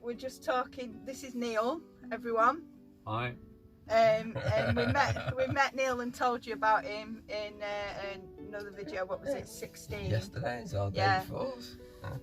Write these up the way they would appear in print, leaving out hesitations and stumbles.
We're just talking. This is Neil, everyone. Hi. And we met Neil and told you about him in another video. What was it? 16. Yesterday's or day Yeah. before.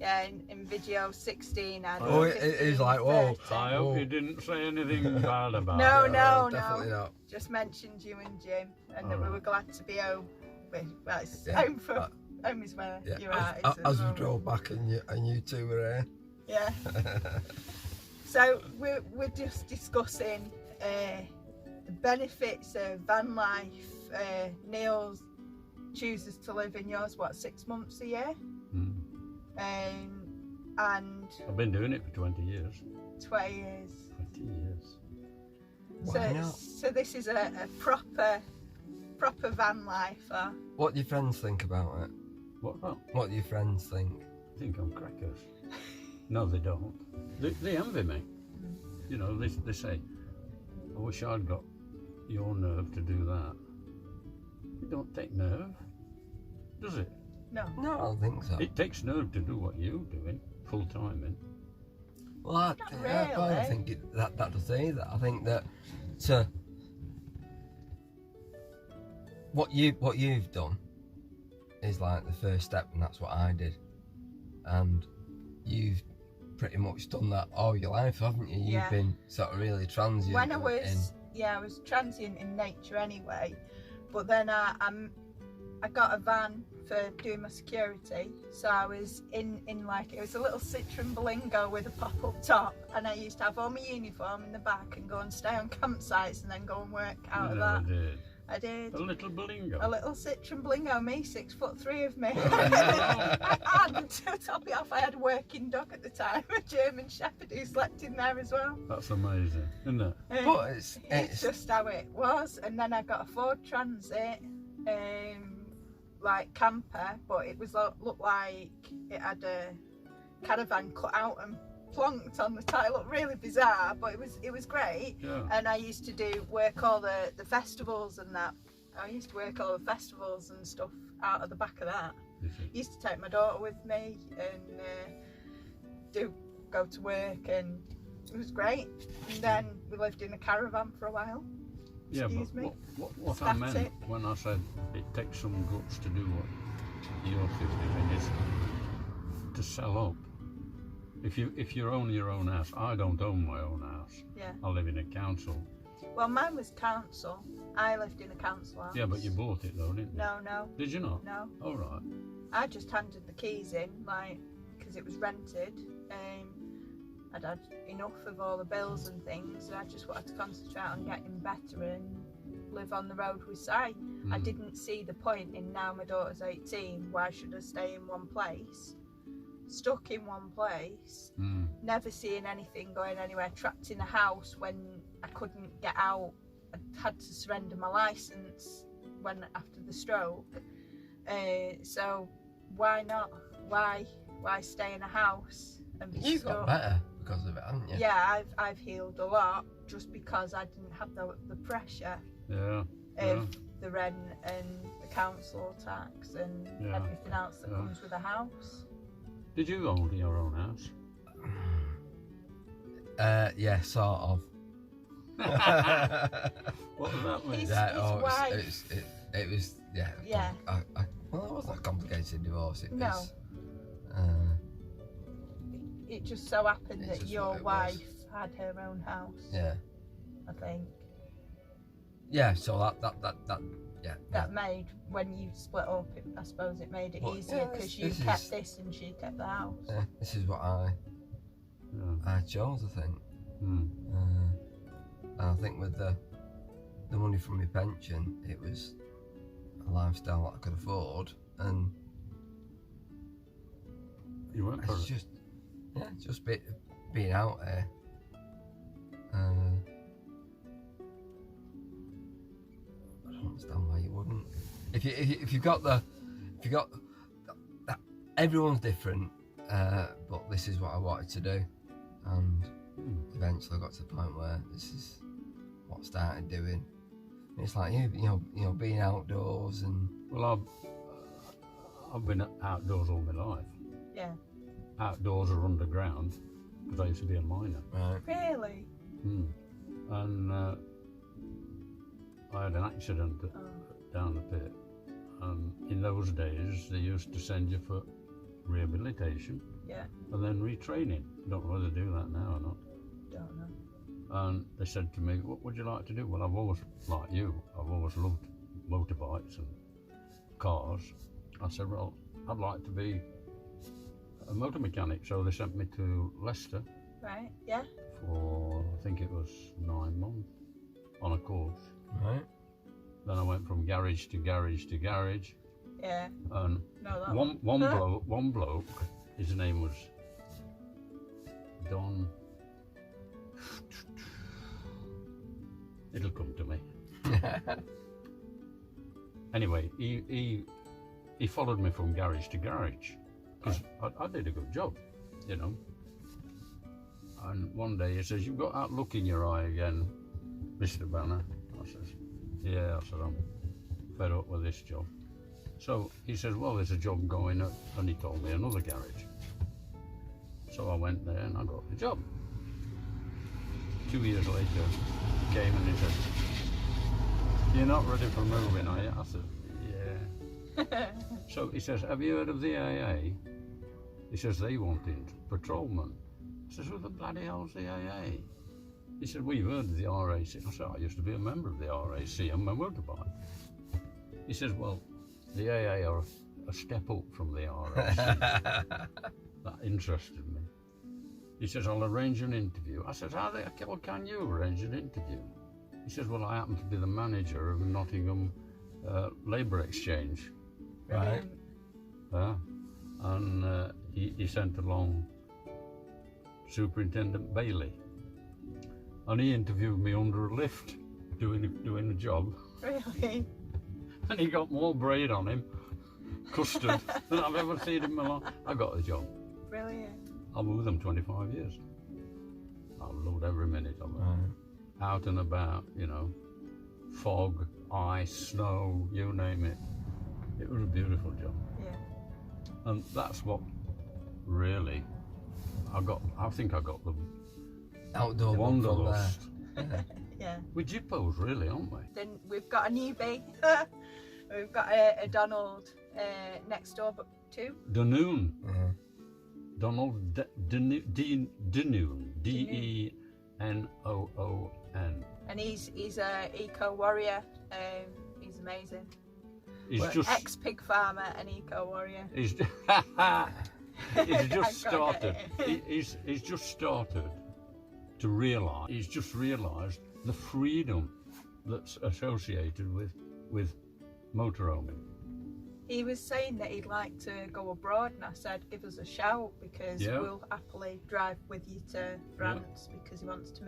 Yeah, in video 16. And Oh, it is like, whoa. 30. I hope you didn't say anything bad about No, it. no, Definitely no. not. Just mentioned you and Jim, and that Oh. we were glad to be home. Well, it's Yeah. home is where Yeah. you're at. As we drove back and you two were here. Yeah. So we're just discussing the benefits of van life. Neil chooses to live in yours, 6 months a year? And I've been doing it for 20 years. 20 years. 20 years. Why not? So this is a proper van lifer. What do your friends think about it? What about? What do your friends think? I think I'm crackers. No, they don't. They envy me. You know, they say, I wish I'd got your nerve to do that. It don't take nerve, does it? No. No, I don't think so. It takes nerve to do what you're doing, full time in. Well, I really. don't think that does either. I think that what you've done is like the first step, and that's what I did. And you've pretty much done that all your life, haven't you? Yeah. You've been sort of really transient. When I was transient in nature anyway, but then I got a van for doing my security, so I was in like, it was a little Citroen Berlingo with a pop-up top, and I used to have all my uniform in the back and go and stay on campsites and then go and work out of that. Did. I did. A little Berlingo. A little Citroen Berlingo, me, 6'3" of me. Oh, And to top it off, I had a working dog at the time, a German Shepherd who slept in there as well. That's amazing, isn't it? But It's just how it was. And then I got a Ford Transit, like camper, but it was looked like it had a caravan cut out and plonked on the tie. It looked really bizarre, but it was great. Yeah. And I used to work all the festivals and that. I used to work all the festivals and stuff out of the back of that. Used to take my daughter with me and go to work, and it was great. And then we lived in a caravan for a while. Yeah, Excuse but me. what I meant Static. when I said it takes some guts to do what you're doing is to sell up. If you own your own house, I don't own my own house. Yeah. I live in a council. Well, mine was council. I lived in a council house. Yeah, but you bought it though, didn't you? No. Did you not? No. All right. I just handed the keys in, like, because it was rented. I'd had enough of all the bills and things, and I just wanted to concentrate on getting better and live on the road with Si. I didn't see the point in, now my daughter's 18, why should I stay in one place? Stuck in one place, never seeing anything going anywhere, trapped in a house when I couldn't get out. I had to surrender my licence after the stroke. So why not? Why stay in a house and be You've stuck? got better because of it, haven't you? Yeah, I've healed a lot just because I didn't have the pressure of the rent and the council tax and everything else that comes with a house. Did you own your own house? Yeah, sort of. What does that mean? His wife. It was, yeah. Yeah. Well, it wasn't a complicated divorce. It No. was. It just so happened It's that just your what it wife had her own house. Yeah. I think Yeah. So that made, when you split up, I suppose it made it Well, easier yeah, because you this kept is- this and she kept the house. Yeah, this is what I chose, I think. And I think with the money from my pension, it was a lifestyle that I could afford, and You went for it's it. just being out there. I don't understand why you wouldn't. If you got that, everyone's different, but this is what I wanted to do, and eventually I got to the point where this is what I started doing. And it's like you know being outdoors and Well, I've been outdoors all my life. Yeah. Outdoors or underground. because I used to be a miner. Right. Really? And I had an accident down the pit. And in those days, they used to send you for rehabilitation. Yeah. And then retraining. Don't know whether they do that now or not. Don't know. And they said to me, what would you like to do? Well, I've always, like you, I've always loved motorbikes and cars. I said, well, I'd like to be a motor mechanic. So they sent me to Leicester. Right, yeah. For, I think it was 9 months on a course. Right. Then I went from garage to garage to garage. Yeah. And No, that one bloke, his name was Don. It'll come to me. Anyway, he followed me from garage to garage because I did a good job, you know. And one day he says, "You've got that look in your eye again, Mr. Banner." I says, "Yeah." I said, "I'm fed up with this job." So he says, "Well, there's a job going at," and he told me another garage. So I went there and I got the job. 2 years later, he came and he said, "You're not ready for moving, are you?" I said, "Yeah." So he says, "Have you heard of the AA?" He says, "They wanted patrolmen." I says, "Who the bloody hell's the AA?" He said, "Well, you've heard of the RAC." I said, "I used to be a member of the RAC on my motorbike." He says, "Well, the AA are a step up from the RAC." That interested me. He says, "I'll arrange an interview." I said, "How can you arrange an interview?" He says, "Well, I happen to be the manager of Nottingham Labour Exchange." Right. And he sent along Superintendent Bailey. And he interviewed me under a lift, doing the job. Really? And he got more braid on him, custard, than I've ever seen in my life. I got the job. Brilliant. I've been with them 25 years. I loved every minute of it. Out and about, you know, fog, ice, snow, you name it. It was a beautiful job. Yeah. And that's what really I think I got the Outdoor wanderlust. Yeah. We're jippos, really, aren't we? Then we've got a newbie. We've got a Donald next door, but two. Danoon. Donald Denoon. Denoon. And he's a eco warrior. He's amazing. He's just ex-pig farmer and eco warrior. He's just started. He's just started to realise. He's just realised the freedom that's associated with motorhoming. He was saying that he'd like to go abroad, and I said, "Give us a shout because we'll happily drive with you to France because he wants to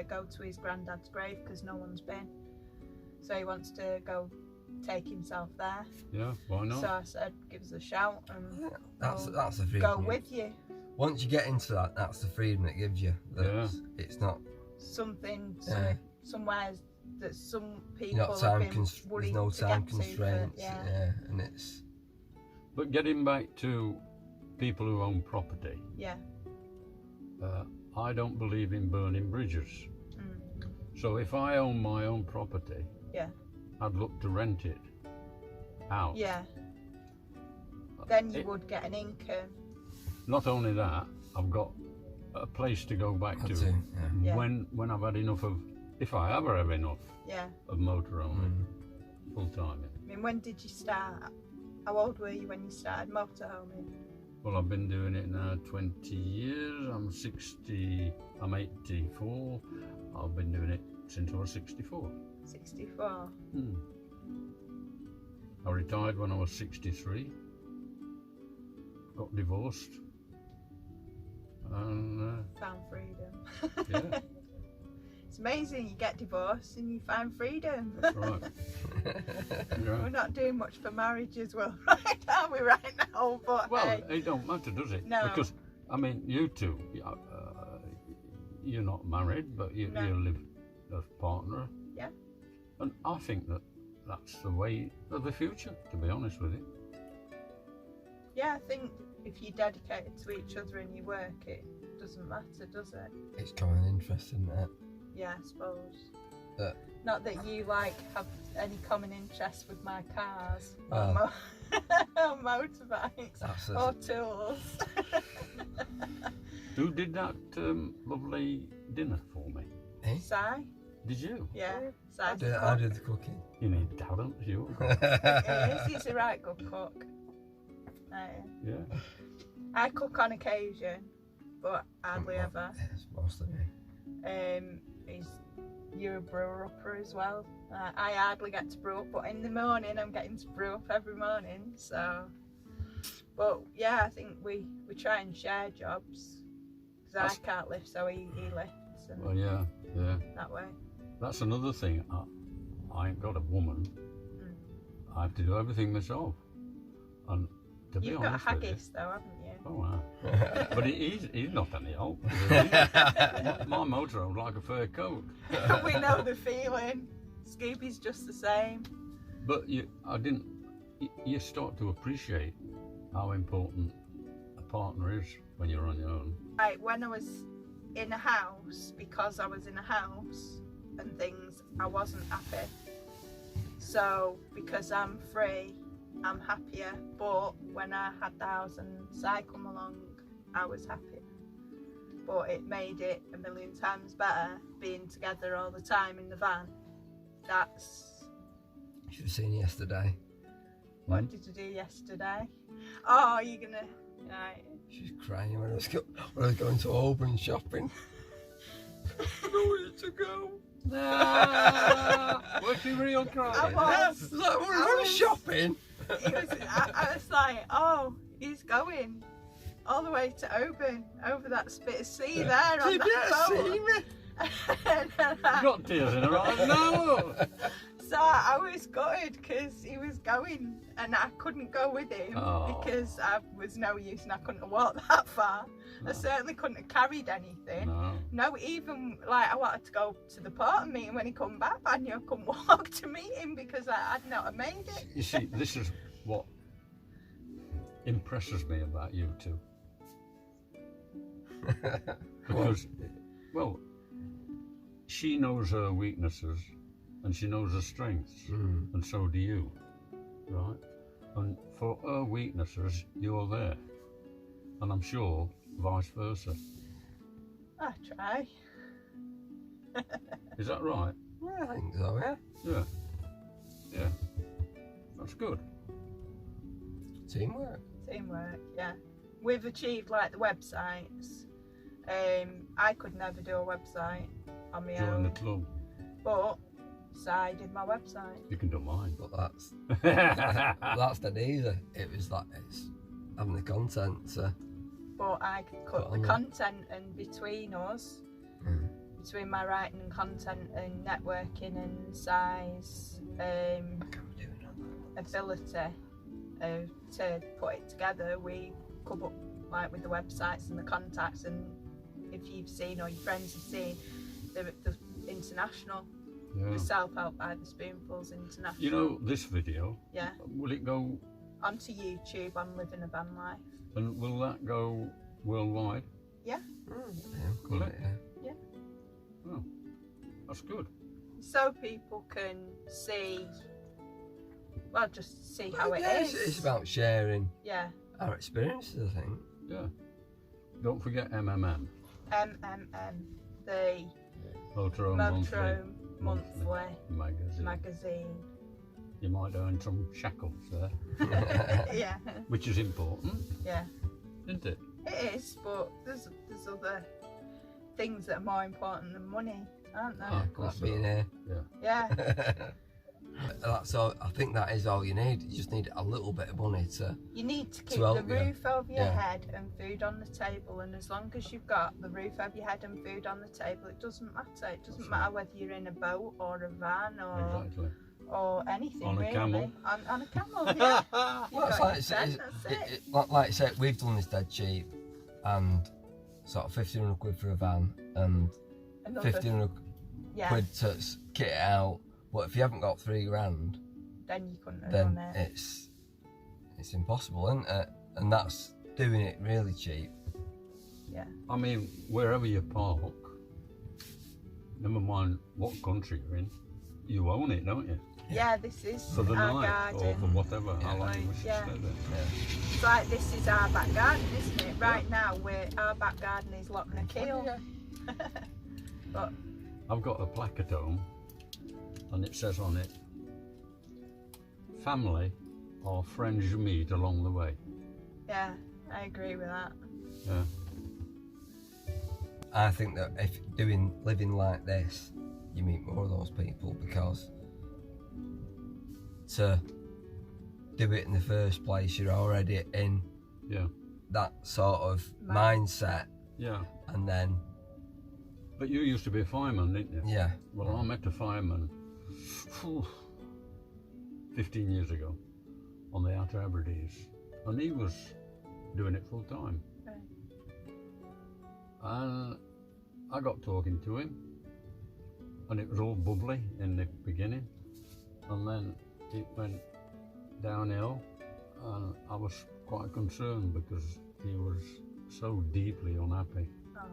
go to his granddad's grave because no one's been. So he wants to go take himself there." Yeah, why not? So I said, "Give us a shout and that's the freedom. Go with you." Once you get into that, that's the freedom it gives you. It's not something somewhere that some people there's no time constraints. And it's. But getting back to people who own property. Yeah. I don't believe in burning bridges. So if I own my own property, I'd look to rent it out. Yeah. Then you would get an income. Not only that, I've got a place to go back to when I've had enough of, if I ever have enough of motorhoming, full-time. I mean, when did you start? How old were you when you started motorhoming? Well, I've been doing it now 20 years. I'm 84. I've been doing it since I was 64. 64? I retired when I was 63. Got divorced. And found freedom. Yeah. It's amazing, you get divorced and you find freedom. That's right. We're not doing much for marriage as well, right? Are we right now? But well, it don't matter, does it? No. Because, I mean, you two, you're not married, but you live as partner. Yeah. And I think that's the way of the future, to be honest with you. Yeah, I think if you're dedicated to each other in your work, it doesn't matter, does it? It's common interest, isn't it? Yeah, I suppose. But, not that you like have any common interest with my cars Well, or motorbikes or tools. Who did that lovely dinner for me? Eh? Si? Did you? Yeah, Si. I did the cooking. You need talent, you. He's a right good cook. Yeah. I cook on occasion, but hardly ever. Yes, mostly me. You're a brewer upper as well. I hardly get to brew up, but in the morning I'm getting to brew up every morning. So, but yeah, I think we try and share jobs because I can't lift, so he lifts. And Well, yeah. that way. That's another thing. I ain't got a woman. I have to do everything myself. And to be You've got a honest with you, haggis though, haven't you? oh, wow. But he's not any help. My motorhome's like a fur coat. We know the feeling. Scooby's just the same. But you start to appreciate how important a partner is when you're on your own. Like when I was in a house, because I was in a house and things, I wasn't happy. So because I'm free, I'm happier. But when I had the house and Si come along, I was happy. But it made it a million times better being together all the time in the van. You should have seen yesterday. What did you do yesterday? Oh, you're gonna... Right. She's crying when I was going to Auburn shopping. Nowhere to go. Was she real crying? I was. We're shopping. I was like, oh, he's going all the way to Auburn, over that bit of sea there on that boat. See me? You got tears in her eyes now. So I was gutted because he was going and I couldn't go with him because I was no use and I couldn't have walked that far. I certainly couldn't have carried anything. No, even like I wanted to go to the port and meet him when he come back, but I knew I couldn't walk to meet him because I'd not have made it. You see, this is what impresses me about you two. Because, well, she knows her weaknesses and she knows her strengths, and so do you, right? And for her weaknesses, you're there, and I'm sure vice versa. I try. Is that right? Yeah, I think so, yeah. Yeah. That's good. Teamwork, yeah. We've achieved like the websites. I could never do a website on my Join own. the club. But Si did my website. You can do mine. but that's dead easy. It's having the content. But I could cut the content, and between us, between my writing and content and networking and Si's ability to put it together, we come up like with the websites and the contacts. And if you've seen or your friends have seen the international. Yeah. The Self-Help by the Spoonfuls International. You know this video? Yeah. Will it go onto YouTube on Living a Van Life? And will that go worldwide? Yeah. Will it? Yeah. Oh, that's good. So people can see, well, just see how it is. It's about sharing our experiences, I think. Yeah. Don't forget MMM. The Motorhome Monthly magazine. You might earn some shackles there. Yeah. Which is important. Yeah. Isn't it? It is, but there's other things that are more important than money, aren't there? Of course. Like being here. Yeah. That's all. I think that is all you need. You just need a little bit of money to. You need to keep the roof over your head and food on the table, and as long as you've got the roof over your head and food on the table, it doesn't matter. It doesn't matter whether you're in a boat or a van or anything. On a really. camel. On a camel, yeah. Well, that's like I said, we've done this dead cheap, and sort of 1,500 quid for a van and 1,500 quid to kit it out. But if you haven't got $3,000, then you couldn't have done it. It's impossible, isn't it? and that's doing it really cheap. Yeah. I mean, wherever you park, never mind what country you're in, you own it, don't you? Yeah, this is For the our night garden. or for whatever, how long you wish to Yeah. stay there. Yeah. It's like this is our back garden, isn't it? Right now, our back garden is lock and keel. Yeah. But I've got a plaque at home, and it says on it, family or friends you meet along the way. yeah, I agree with that. Yeah. I think that if living like this, you meet more of those people, because to do it in the first place, you're already in Yeah. that sort of mindset, Yeah. and then But you used to be a fireman, didn't you? yeah, Well, I met a fireman 15 years ago on the Outer Hebrides, and he was doing it full time. Right. And I got talking to him, and it was all bubbly in the beginning, and then it went downhill, and I was quite concerned because he was so deeply unhappy. Oh.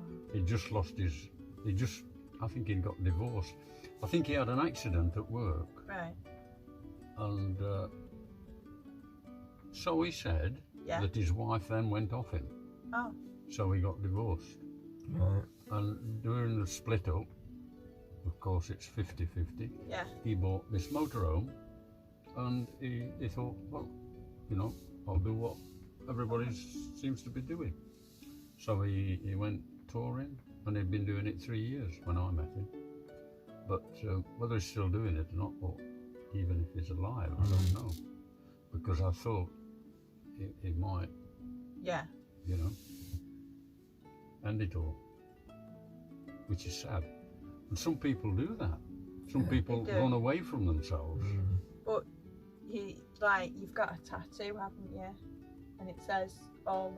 I think he got divorced. I think he had an accident at work, Right. and so he said Yeah. that his wife then went off him, Oh. so he got divorced. right. And during the split up, of course it's 50-50, Yeah. he bought this motorhome, and he thought, well, you know, I'll do what everybody seems to be doing. So he went touring, and he'd been doing it 3 years when I met him. But whether he's still doing it or not, or even if he's alive, I don't know. Because I thought he might, Yeah. you know, end it all, which is sad. And some people do that. Some people They do. run away from themselves. But you've got a tattoo, haven't you? And it says all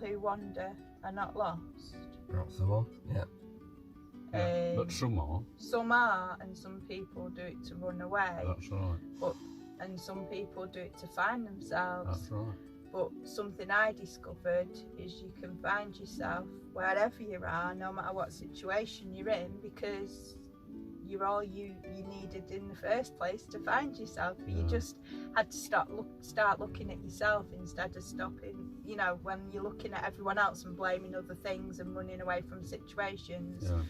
who wander are not lost. That's the one. Yeah. Yeah, but some are. Some are, and some people do it to run away. That's right. And some people do it to find themselves. That's right. But something I discovered is you can find yourself wherever you are, no matter what situation you're in, because you're all you needed in the first place to find yourself. But you just had to start looking at yourself instead of stopping. You know, when you're looking at everyone else and blaming other things and running away from situations, Yeah.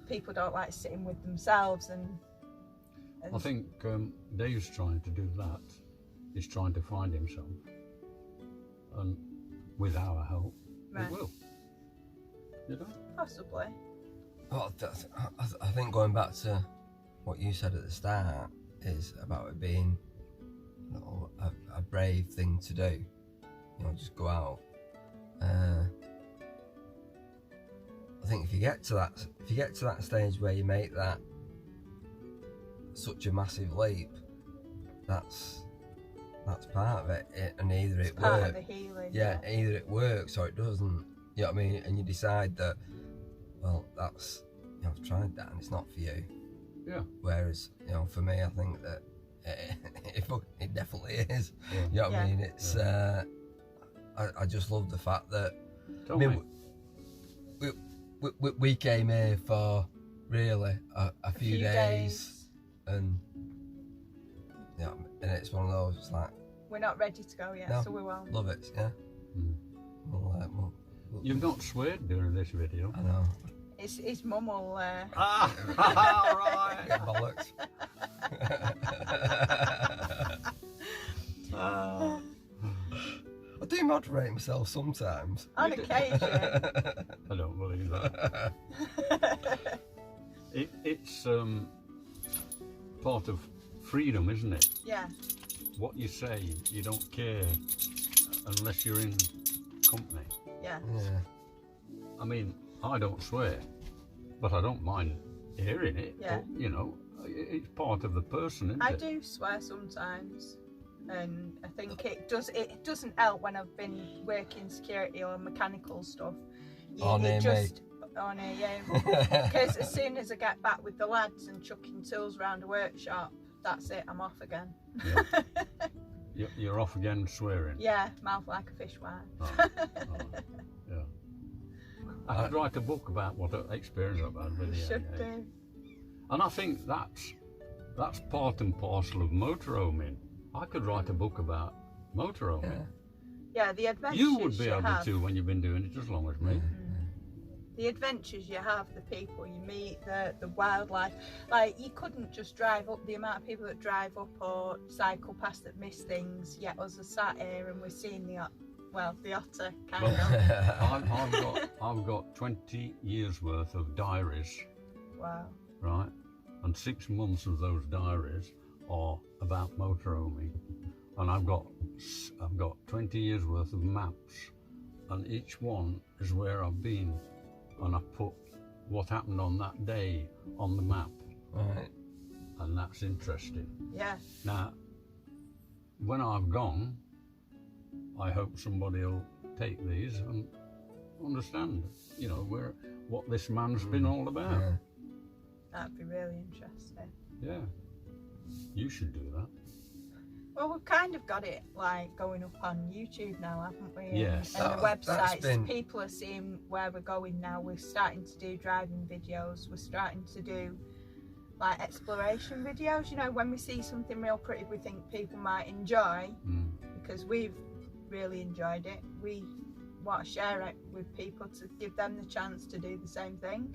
people don't like sitting with themselves. And I think Dave's trying to do that. He's trying to find himself, and with our help, Right. he will. You know? possibly. Well, I think going back to what you said at the start is about it being, you know, a brave thing to do. You know, just go out. I think if you get to that stage where you make that such a massive leap, that's part of it. And either It's it part works. of the healing. Yeah, either it works or it doesn't. You know what I mean? And you decide that, well, that's, you know, I've tried that and it's not for you. Yeah. Whereas, you know, for me, I think that it definitely is. Yeah. You know what I Yeah. mean? It's I just love the fact that Tell I mean, me. we came here for really a few days, and yeah, and it's one of those. It's like, We're not ready to go yet, No. so we won't. love it. Yeah. Mm. We'll, You've not sweared during this video. I know. His mum will. Ah, right. Get bollocks. I do moderate myself sometimes. On occasion. I don't believe that. It's part of freedom, isn't it? Yeah. What you say, you don't care unless you're in company. Yeah. Yeah. I mean, I don't swear, but I don't mind hearing it. Yeah. But, you know, it's part of the person, isn't I it? do swear sometimes, and I think it doesn't help when I've been working security or mechanical stuff. Because as soon as I get back with the lads and chucking tools around the workshop, that's it, I'm off again. Yeah. You're off again swearing? Yeah, mouth like a fishwife. Oh, yeah. I could write a book about what experience I've had with You the should AA. do. And I think that's part and parcel of motorhoming. I could write a book about motorhoming. Yeah, the adventures You would be you able have. to when you've been doing it as long as me. The adventures you have, the people you meet, the wildlife. Like, you couldn't just drive up, the amount of people that drive up or cycle past that miss things, yet us are sat here and we're seeing the otter, kind of. I've got 20 years worth of diaries, Wow. right? And 6 months of those diaries are about motorhoming. And I've got 20 years worth of maps, and each one is where I've been. And I put what happened on that day on the map. Right. And that's interesting. Yeah. Now, when I've gone, I hope somebody will take these and understand, what this man's been all about. Yeah. That'd be really interesting. Yeah. You should do that. Well, we've kind of got it like going up on YouTube now, haven't we? Yes. And the That's websites, been- people are seeing where we're going now. We're starting to do driving videos. We're starting to do like exploration videos. When we see something real pretty, we think people might enjoy, because we've really enjoyed it. We want to share it with people to give them the chance to do the same thing.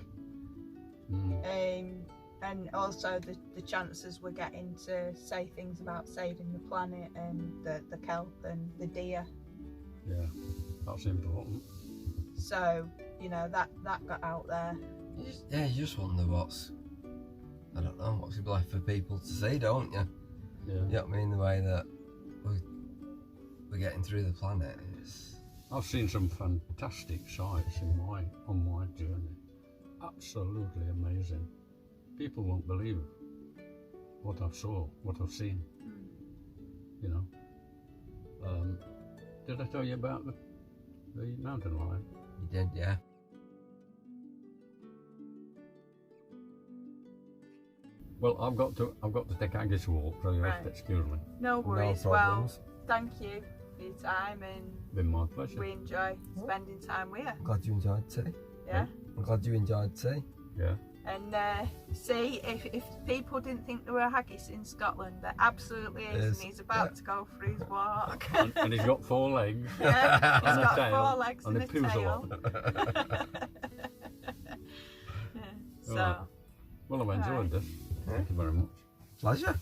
And also the chances we're getting to say things about saving the planet and the kelp and the deer. Yeah, that's important. So, that got out there. You just wonder what's it like for people to see, don't you? Yeah. You know what I mean? The way that we're getting through the planet is... I've seen some fantastic sights on my journey. Absolutely amazing. People won't believe what I've seen. Did I tell you about the mountain lion? You did, yeah. Well, I've got to take Aggie to walk, so you have to Right. excuse me. No worries. No problems. Thank you for your time, and Been my pleasure. we enjoy spending time with you. I'm glad you enjoyed tea. Yeah. I'm glad you enjoyed tea. Yeah. And see, if people didn't think there were haggis in Scotland, there absolutely is, and he's about to go for his walk. and he's got 4 legs. Yeah, he's And a got tail, 4 legs and and, he a poos a tail. Right. Well, I've enjoyed this. Thank you very much. Pleasure.